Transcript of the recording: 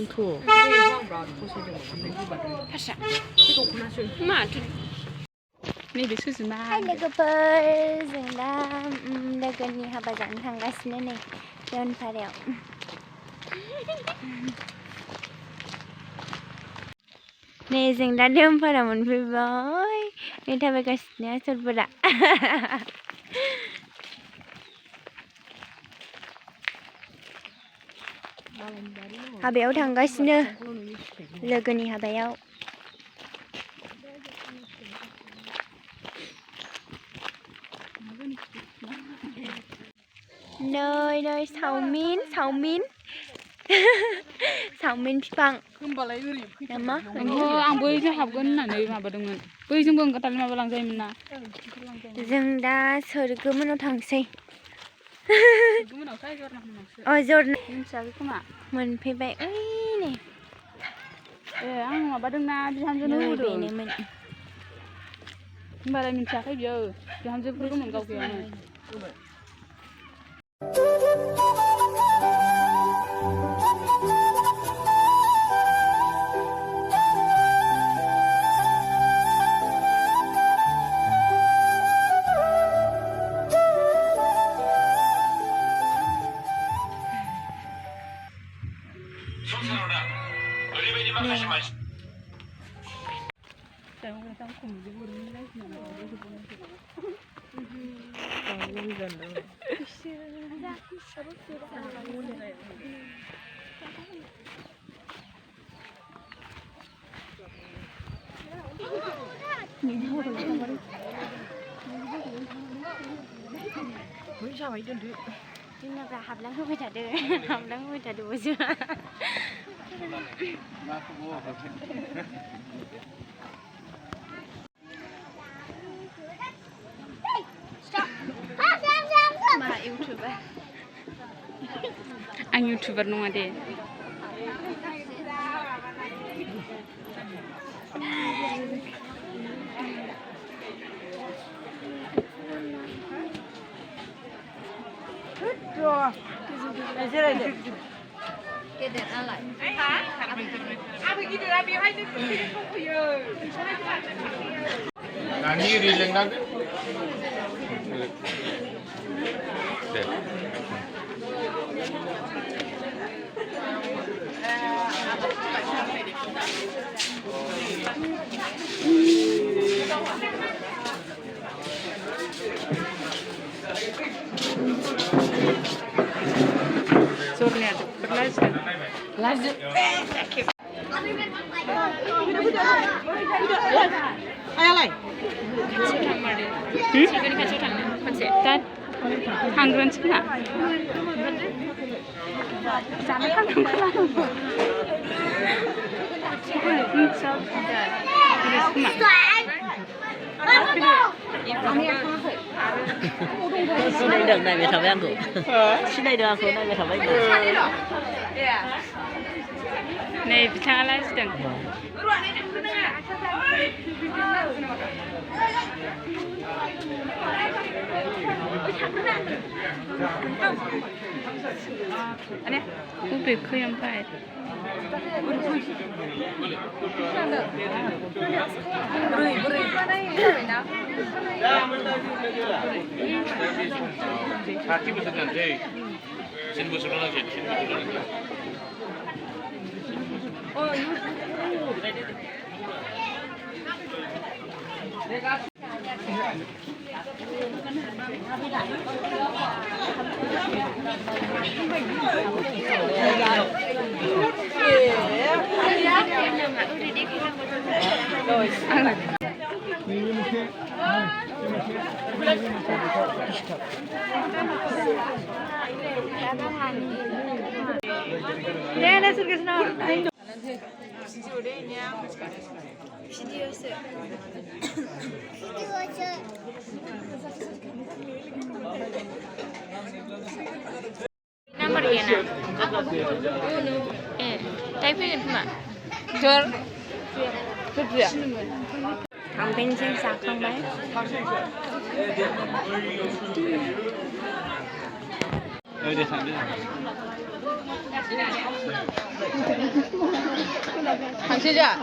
뭉터. 파샤. 마. नैबे सुजुना Hai लोगोफोर जों दा लोगोनि हाबा जानो थांगासिनो नै देवनपारायाव नै जों दा देवनपारायाव मोनफैबाय नै थाबायगासिनो आसोलफोरा हाबायाव थांगासिनो लोगोनि हाबायाव नै नै सावमिन सावमिन बिफां नामा आं बैजों हाबगोन होननानै माबादोंमोन बैजोंबो ओंखारनानै माबा लांजायोमोन ना जों दा सोरगोमोनाव थांसै अ जरना मिन्थियाखै खोमा मोनफैबाय ओइ नै ए आं माबादोंना बिहामजोनो होदों बेनोमोन होमबालाय मिन्थियाखै बियो बिहामजोफोर दंमोन गाव गैयामोन जोंनाब्रा हाबलांहोबाय थादो बयजों मा इउटुबार आं इउटुबार नङा दे गेदेरालाय आबै गिदिरा बेवहायनो फैयो नानि रिलेंनांगोन दे जरनाया जोबोद लाजिदों आयालाय सिगांनि खाथियाव थांनो खनसे दा थांग्रोनोसै खोमा जानो थांगोन खोमा सिनायदों नायबाय थाबाय आंखौ सिनायदों आंखौ नायबाय थाबाय नै बिथाङा लाजिदों बबेखै ओमफ्राय साथि बोसोर जानोसै 10 बोसोरल' नांसै 10 बोसोरल' नांसै Nomor gimana? Tapi cuma jor kerja bensin sakang banget. Udah sambil. 시작.